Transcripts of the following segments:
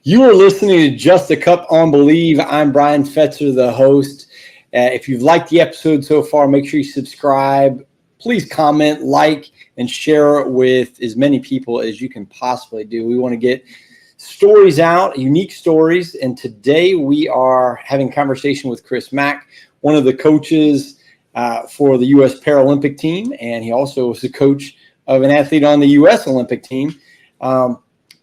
You are listening to Just a Cup on Bleav. I'm Brian Fetzer, the host. If you've liked the episode so far, make sure you subscribe. Please comment, like, and share it with as many people as you can possibly do. We want to get stories out, unique stories. And today we are having a conversation with Kris Mack, one of the coaches for the U.S. Paralympic team. And he also was the coach of an athlete on the U.S. Olympic team.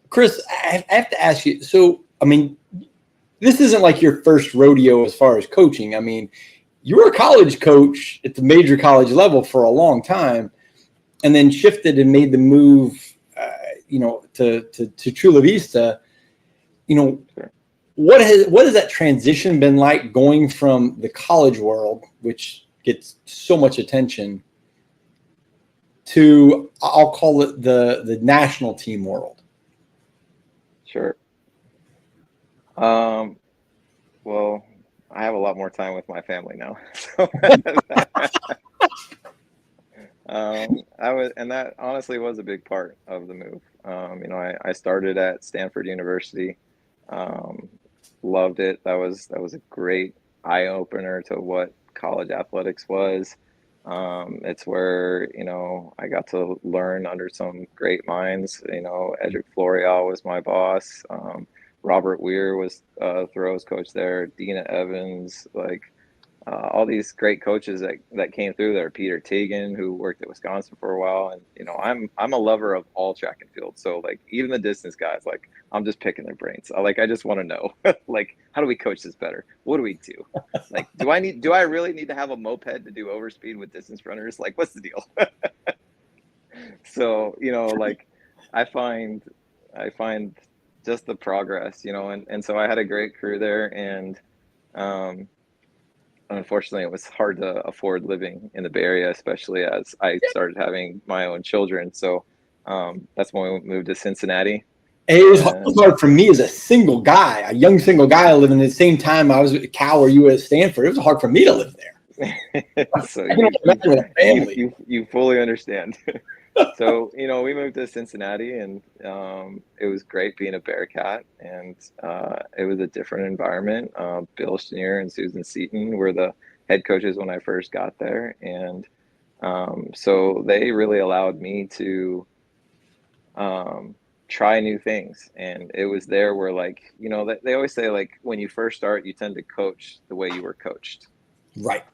Kris, I have to ask you, so, I mean, this isn't like your first rodeo as far as coaching. I mean, you were a college coach at the major college level for a long time and then shifted and made the move, to Chula Vista. What has that transition been like going from the college world, which gets so much attention, to, I'll call it the national team world? Sure. Well, I have a lot more time with my family now. So and that honestly was a big part of the move. I started at Stanford University, loved it. That was a great eye opener to what college athletics was. It's where, I got to learn under some great minds. Edric Floreal was my boss. Robert Weir was throws coach there. Dina Evans, all these great coaches that came through there. Peter Tagan, who worked at Wisconsin for a while, and I'm a lover of all track and field. So even the distance guys, I'm just picking their brains. I just want to know, how do we coach this better? What do we do? Do I really need to have a moped to do overspeed with distance runners? What's the deal? So I find just the progress, and so I had a great crew there, and unfortunately it was hard to afford living in the Bay Area, especially as I started having my own children. So that's when we moved to Cincinnati. It was hard for me as a single guy, a young single guy living at the same time I was at Cal or you at Stanford. It was hard for me to live there. So you fully understand. So, we moved to Cincinnati, and it was great being a Bearcat, and it was a different environment. Bill Schneer and Susan Seaton were the head coaches when I first got there, and so they really allowed me to try new things. And it was there where, they always say, when you first start, you tend to coach the way you were coached. Right.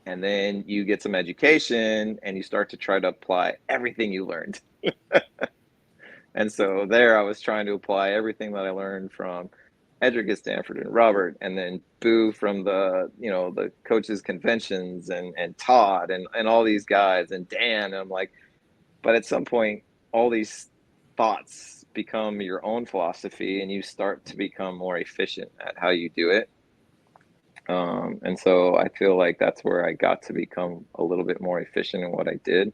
And then you get some education and you start to try to apply everything you learned. And so there I was trying to apply everything that I learned from Edric at Stanford and Robert, and then Boo from the coaches conventions, and Todd and all these guys, and Dan. And I'm but at some point, all these thoughts become your own philosophy and you start to become more efficient at how you do it. And so I feel like that's where I got to become a little bit more efficient in what I did,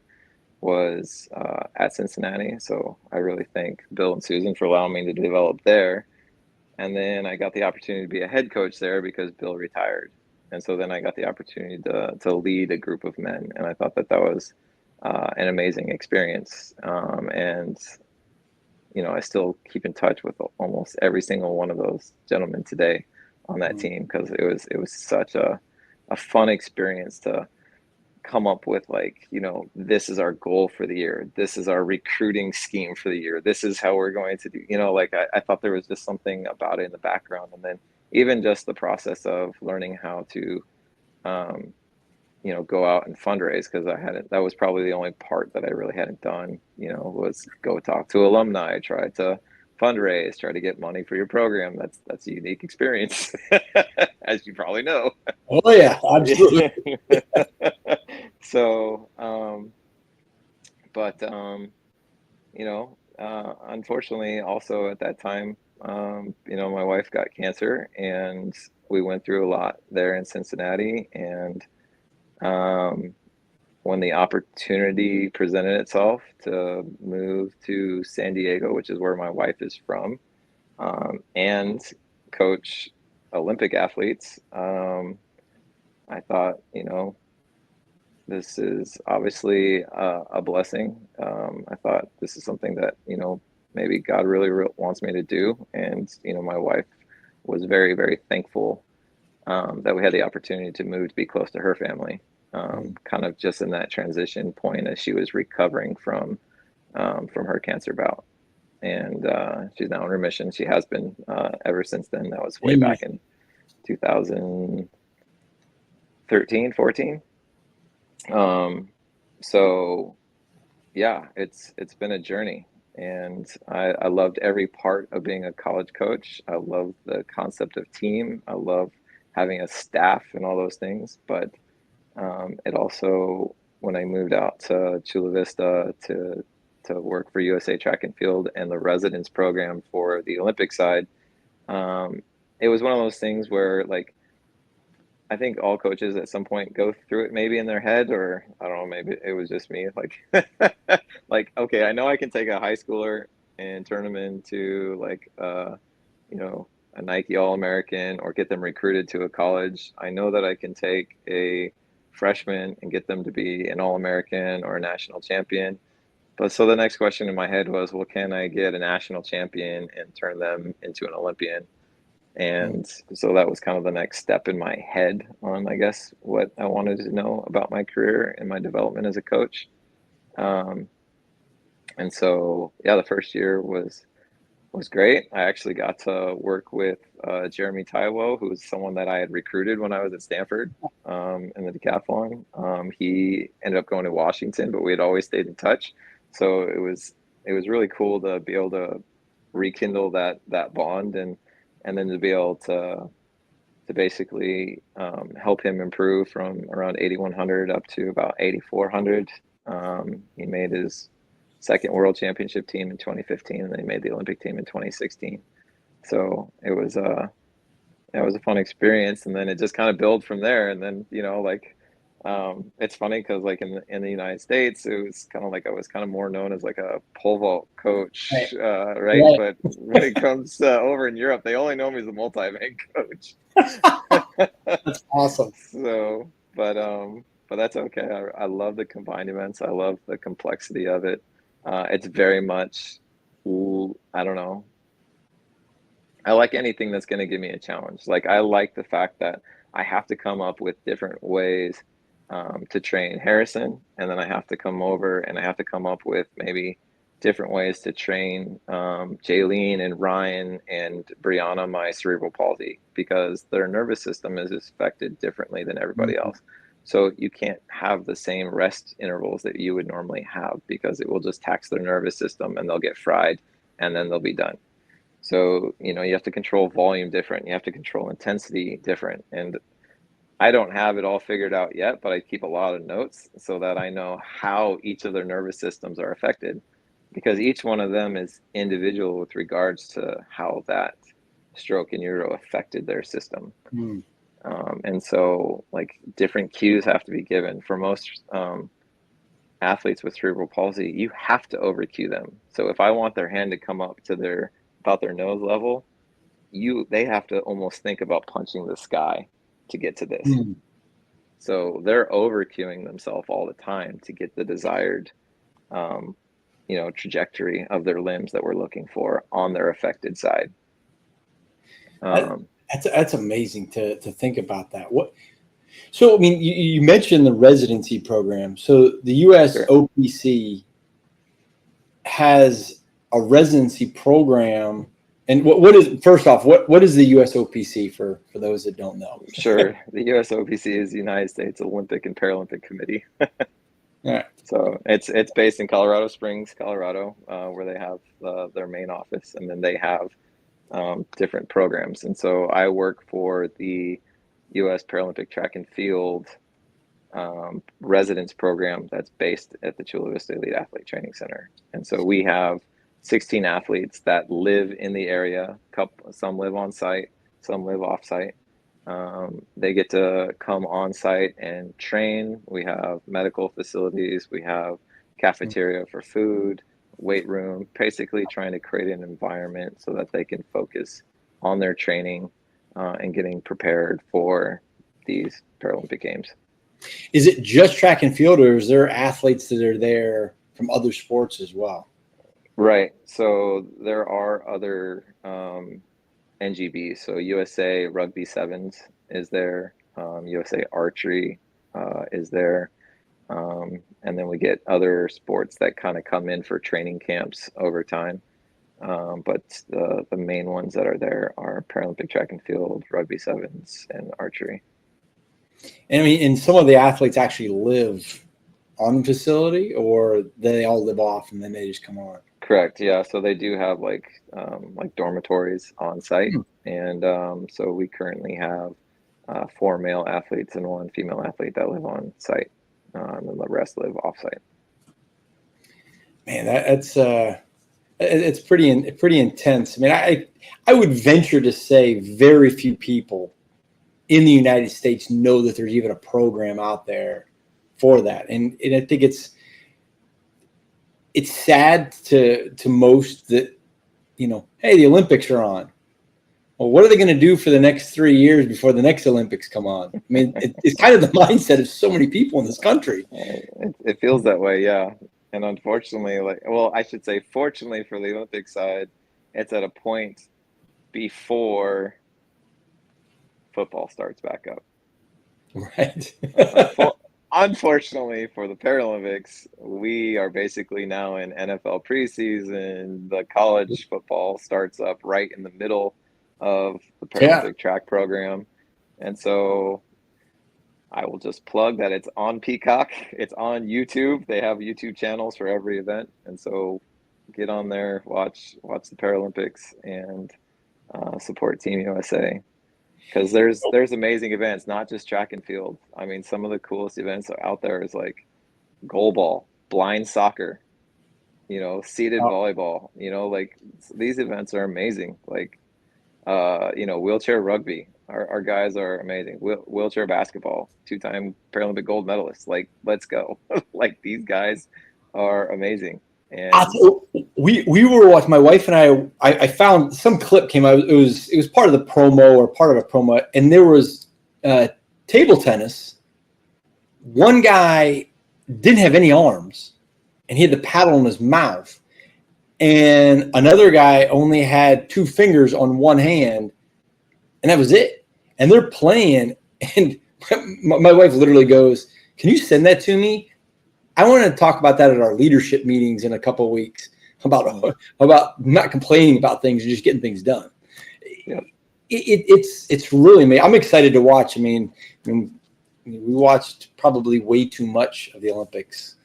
was at Cincinnati. So I really thank Bill and Susan for allowing me to develop there. And then I got the opportunity to be a head coach there because Bill retired. And so then I got the opportunity to lead a group of men. And I thought that was an amazing experience. And I still keep in touch with almost every single one of those gentlemen today on that team, because it was such a fun experience to come up with, this is our goal for the year, this is our recruiting scheme for the year, this is how we're going to do, I thought there was just something about it in the background. And then even just the process of learning how to go out and fundraise, because that was probably the only part that I really hadn't done, was go talk to alumni, try to fundraise, try to get money for your program. That's a unique experience, as you probably know. Oh yeah, absolutely. So, unfortunately, also at that time, my wife got cancer, and we went through a lot there in Cincinnati. And when the opportunity presented itself to move to San Diego, which is where my wife is from, and coach Olympic athletes, I thought, this is obviously a blessing. I thought this is something that, maybe God really wants me to do. And, my wife was very, very thankful that we had the opportunity to move to be close to her family, kind of just in that transition point as she was recovering from her cancer bout. And she's now in remission. She has been ever since then. That was way back in 2013, 14. So yeah, it's been a journey, and I loved every part of being a college coach. I love the concept of team. I love having a staff and all those things. But it also, when I moved out to Chula Vista to work for USA Track and Field and the residence program for the Olympic side, it was one of those things where, like, I think all coaches at some point go through it maybe in their head, or I don't know, maybe it was just me. Like, like, okay, I know I can take a high schooler and turn them into like, a Nike All-American or get them recruited to a college. I know that I can take a freshman and get them to be an All-American or a national champion. But so the next question in my head was, well, can I get a national champion and turn them into an Olympian? And so that was kind of the next step in my head on, I guess, what I wanted to know about my career and my development as a coach. And so, yeah, the first year was great. I actually got to work with Jeremy Taiwo, who was someone that I had recruited when I was at Stanford in the decathlon. He ended up going to Washington, but we had always stayed in touch. So it was really cool to be able to rekindle that bond, and then to be able to basically help him improve from around 8,100 up to about 8,400. He made his second world championship team in 2015, and then he made the Olympic team in 2016. So it was a fun experience, and then it just kind of built from there. And then, it's funny because, like, in the United States, it was kind of like I was kind of more known as like a pole vault coach, right? But when it comes over in Europe, they only know me as a multi-event coach. That's awesome. So, but that's okay. I love the combined events. I love the complexity of it. It's very much, I don't know. I like anything that's going to give me a challenge. Like, I like the fact that I have to come up with different ways to train Harrison, and then I have to come over and I have to come up with maybe different ways to train Jaylene and Ryan and Brianna, my cerebral palsy, because their nervous system is affected differently than everybody else. So you can't have the same rest intervals that you would normally have, because it will just tax their nervous system and they'll get fried and then they'll be done. So, you have to control volume different. You have to control intensity different. And I don't have it all figured out yet, but I keep a lot of notes so that I know how each of their nervous systems are affected, because each one of them is individual with regards to how that stroke and euro affected their system. And so, like, different cues have to be given. For most athletes with cerebral palsy, you have to over cue them. So if I want their hand to come up to about their nose level, they have to almost think about punching the sky to get to this. So they're over cueing themselves all the time to get the desired trajectory of their limbs that we're looking for on their affected side. That's amazing to think about that. So I mean, you mentioned the residency program. So the US Sure. OPC has a residency program. And what is, first off, what is the US OPC for those that don't know? Sure. The US OPC is the United States Olympic and Paralympic Committee. Right. So it's based in Colorado Springs, Colorado, where they have their main office, and then they have different programs. And so I work for the US Paralympic Track and Field residence program that's based at the Chula Vista Elite Athlete Training Center. And so we have 16 athletes that live in the area. Some live on site, some live off site. They get to come on site and train. We have medical facilities. We have cafeteria for food, weight room, basically trying to create an environment so that they can focus on their training and getting prepared for these Paralympic Games. Is it just track and field, or is there athletes that are there from other sports as well? Right. So there are other NGBs. So USA Rugby Sevens is there. USA Archery is there. And then we get other sports that kind of come in for training camps over time. But the main ones that are there are Paralympic track and field, rugby sevens, and archery. And I mean, and some of the athletes actually live on the facility, or they all live off and then they just come on. Correct. Yeah. So they do have like dormitories on site, Hmm. and so we currently have 4 male athletes and 1 female athlete that live on site, and the rest live off site. Man, that's it's pretty intense. I mean, I would venture to say very few people in the United States know that there's even a program out there for that, and I think it's sad to most that, hey, the Olympics are on. Well, what are they going to do for the next 3 years before the next Olympics come on? I mean, it's kind of the mindset of so many people in this country. It feels that way, yeah. And unfortunately, I should say, fortunately for the Olympic side, it's at a point before football starts back up. Right. Unfortunately for the Paralympics, we are basically now in NFL preseason. The college football starts up right in the middle of the Paralympic track program. And so I will just plug that it's on Peacock. It's on YouTube. They have YouTube channels for every event. And so get on there, watch the Paralympics, and support Team USA. Because there's amazing events, not just track and field. I mean, some of the coolest events out there is like goalball, blind soccer, seated volleyball. Like these events are amazing. Like, wheelchair rugby. Our guys are amazing. Wheelchair basketball, 2-time Paralympic gold medalists. Like, let's go. Like these guys are amazing. And we were watching, my wife and I found some clip came out. It was part of the promo or part of a promo, and there was table tennis. One guy didn't have any arms, and he had the paddle in his mouth, and another guy only had 2 fingers on one hand, and that was it. And they're playing, and my wife literally goes, "Can you send that to me? I want to talk about that at our leadership meetings in a couple of weeks about not complaining about things and just getting things done." Yeah. It's really amazing. I'm excited to watch. I mean, we watched probably way too much of the Olympics.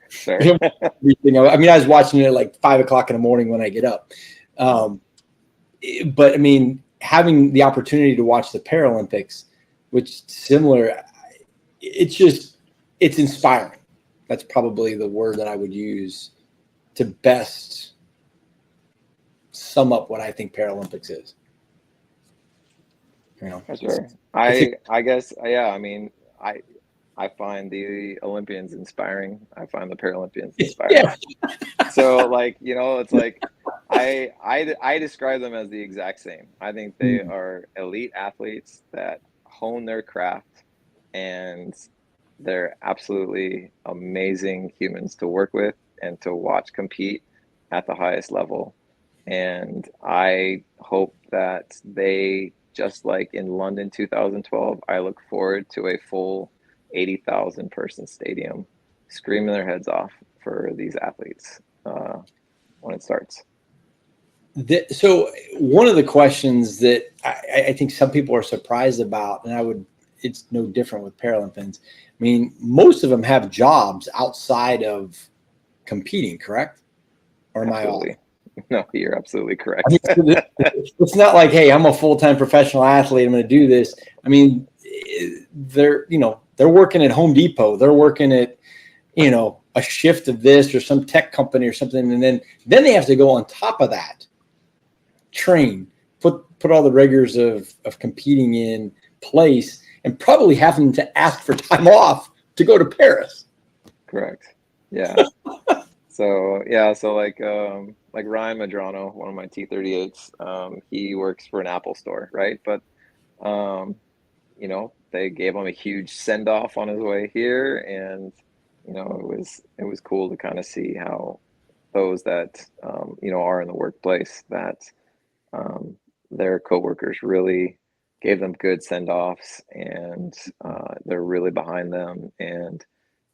Sure. I mean, I was watching it at like 5 o'clock in the morning when I get up. But I mean, having the opportunity to watch the Paralympics, which similar, it's inspiring. That's probably the word that I would use to best sum up what I think Paralympics is. Sure. I guess, yeah, I mean, I find the Olympians inspiring. I find the Paralympians inspiring. Yeah. So it's like I describe them as the exact same. I think they are elite athletes that hone their craft, and they're absolutely amazing humans to work with and to watch compete at the highest level. And I hope that they, just like in London 2012, I look forward to a full 80,000 person stadium screaming their heads off for these athletes when it starts. So one of the questions that I think some people are surprised about, and it's no different with Paralympians. I mean, most of them have jobs outside of competing, correct? Or am Absolutely. I off? No, you're absolutely correct. I mean, it's not like, hey, I'm a full-time professional athlete, I'm going to do this. I mean, they're working at Home Depot. They're working at, a shift of this or some tech company or something. And then they have to go on top of that, train, put all the rigors of competing in place, and probably having to ask for time off to go to Paris. Correct. Yeah. So like Ryan Madrano, one of my T38s, he works for an Apple store, right? But they gave him a huge send off on his way here, and it was cool to kind of see how those that are in the workplace that their coworkers really gave them good send-offs, and they're really behind them. And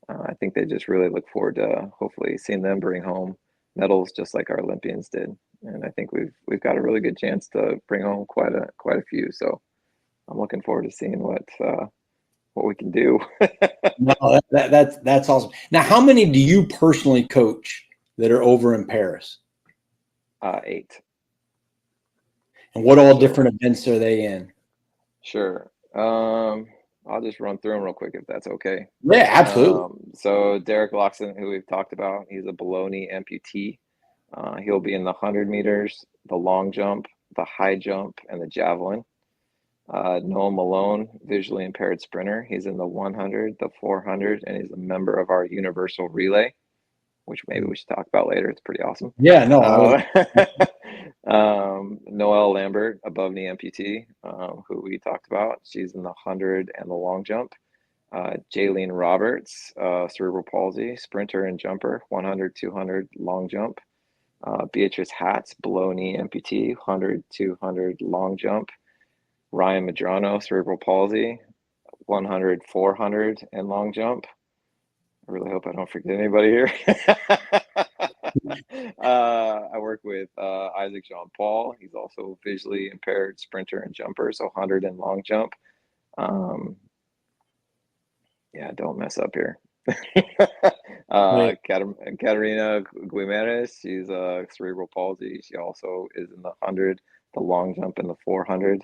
I think they just really look forward to hopefully seeing them bring home medals just like our Olympians did. And I think we've got a really good chance to bring home quite a few. So I'm looking forward to seeing what we can do. No, that's awesome. Now, how many do you personally coach that are over in Paris? 8. And what all different events are they in? Sure. I'll just run through them real quick if that's okay. Yeah, absolutely. So Derek Loxton, who we've talked about, he's a Bologna amputee. He'll be in the 100 meters, the long jump, the high jump, and the javelin. Noah Malone, visually impaired sprinter. He's in the 100, the 400, and he's a member of our universal relay, which maybe we should talk about later. It's pretty awesome. Yeah, no. Noelle Lambert, above knee amputee, who we talked about. She's in the 100 and the long jump. Jaylene Roberts, cerebral palsy, sprinter and jumper, 100, 200, long jump. Beatrice Hatz, below knee amputee, 100, 200, long jump. Ryan Madrano, cerebral palsy, 100, 400, and long jump. I really hope I don't forget anybody here. I work with Isaac Jean-Paul. He's also visually impaired sprinter and jumper, so 100 and long jump. Yeah, don't mess up here. Katerina Guimares, she's cerebral palsy. She also is in the 100, the long jump, and the 400.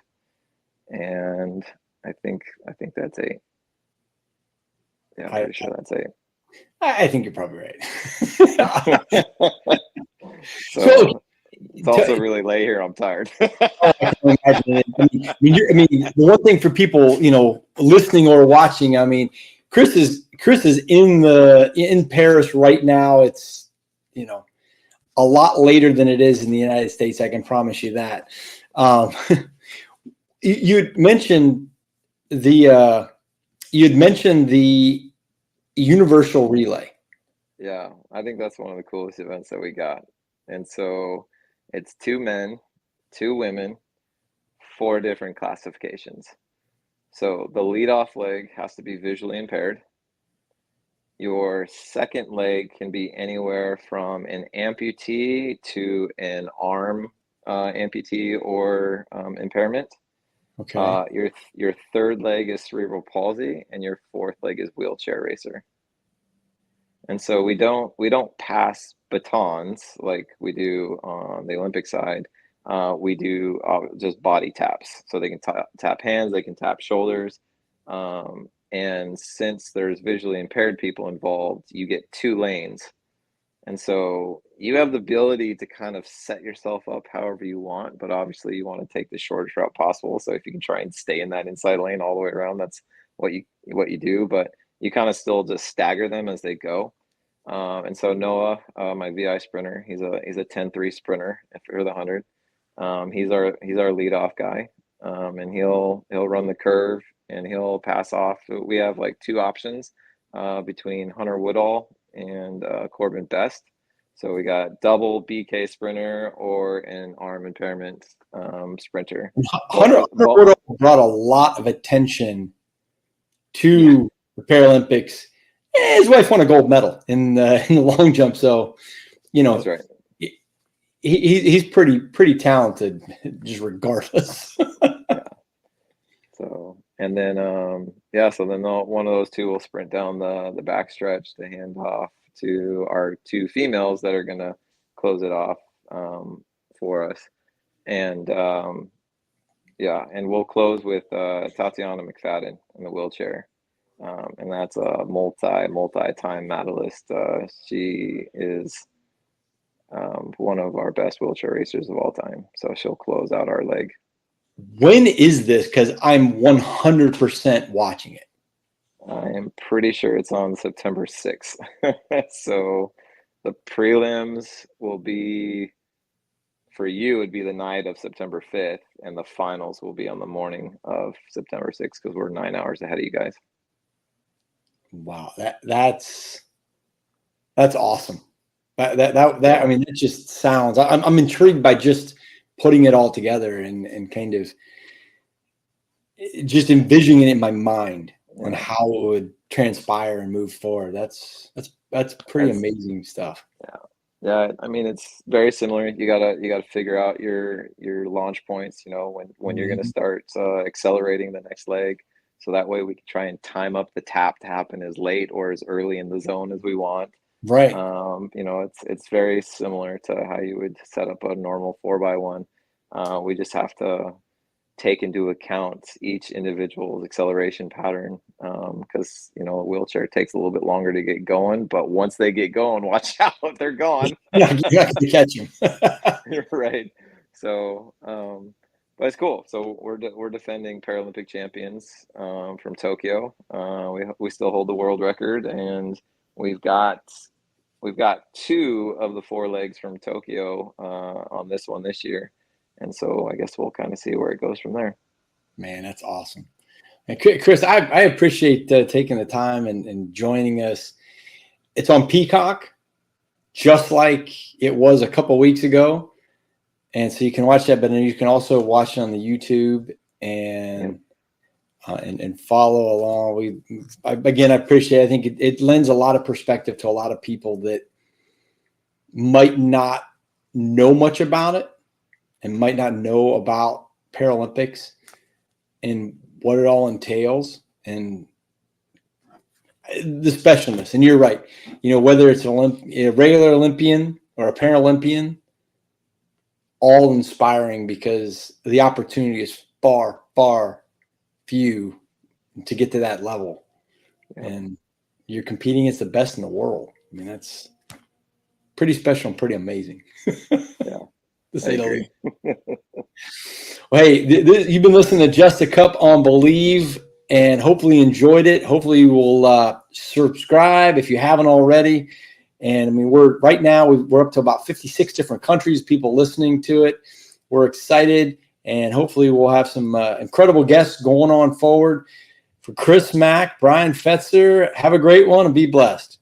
And I think that's 8. Yeah, I'm pretty sure that's 8. I think you're probably right. So it's also really late here. I'm tired. I mean, the one thing for people, listening or watching, I mean, Kris is in Paris right now. It's, a lot later than it is in the United States. I can promise you that. You'd mentioned the universal relay. Yeah, I think that's one of the coolest events that we got. And so it's 2 men, 2 women, 4 different classifications. So the leadoff leg has to be visually impaired. Your second leg can be anywhere from an amputee to an arm amputee or impairment. Okay. Your third leg is cerebral palsy, and your fourth leg is wheelchair racer. And so we don't pass batons like we do on the Olympic side. We do just body taps, so they can tap hands, they can tap shoulders. And since there's visually impaired people involved, you get 2 lanes. And so you have the ability to kind of set yourself up however you want, but obviously you want to take the shortest route possible. So if you can try and stay in that inside lane all the way around, that's what you do. But you kind of still just stagger them as they go. And so Noah, my VI sprinter, he's a 10-3 sprinter for the 100. He's our leadoff guy, and he'll run the curve and he'll pass off. We have like 2 options between Hunter Woodall and Corbin Best. So we got double BK sprinter or an arm impairment sprinter. Hunter Woodall brought a lot of attention to the Paralympics. His wife won a gold medal in the long jump, so that's right. He's pretty talented, just regardless. Yeah. So and then so then one of those 2 will sprint down the back stretch to hand off to our 2 females that are gonna close it off for us, and and we'll close with Tatiana McFadden in the wheelchair. And that's a multi-time medalist. She is one of our best wheelchair racers of all time. So she'll close out our leg. When is this? Because I'm 100% watching it. I am pretty sure it's on September 6th. So the prelims will be, for you, it'd be the night of September 5th, and the finals will be on the morning of September 6th because we're 9 hours ahead of you guys. Wow, that's awesome. I mean, it just sounds. I'm intrigued by just putting it all together and kind of just envisioning it in my mind on how it would transpire and move forward. That's pretty amazing stuff. Yeah. I mean, it's very similar. You gotta figure out your launch points. You know, when you're gonna start accelerating the next leg, so that way we can try and time up the tap to happen as late or as early in the zone as we want. Right. You know, it's very similar to how you would set up a normal 4x1. We just have to take into account each individual's acceleration pattern, because you know, a wheelchair takes a little bit longer to get going, but once they get going, watch out, they're gone. Yeah, you have to catch them. Right. So, but it's cool. So we're defending Paralympic champions from Tokyo. We still hold the world record, and we've got 2 of the 4 legs from Tokyo on this one this year. And so I guess we'll kind of see where it goes from there. Man, that's awesome. And Kris, I appreciate taking the time and joining us. It's on Peacock, just like it was a couple weeks ago. And so you can watch that, but then you can also watch it on the YouTube and follow along. Again, I appreciate it. I think it lends a lot of perspective to a lot of people that might not know much about it and might not know about Paralympics and what it all entails and the specialness. And you're right. You know, whether it's a regular Olympian or a Paralympian, all inspiring because the opportunity is far, far few to get to that level. Yeah. And you're competing against the best in the world. I mean, that's pretty special and pretty amazing. Yeah. To say the least. Well, hey, you've been listening to Just a Cup on Bleav, and hopefully you enjoyed it. Hopefully you will subscribe if you haven't already. And I mean, we're up to about 56 different countries, people listening to it. We're excited, and hopefully we'll have some incredible guests going on forward. For Kris Mack, Brian Fetzer, have a great one and be blessed.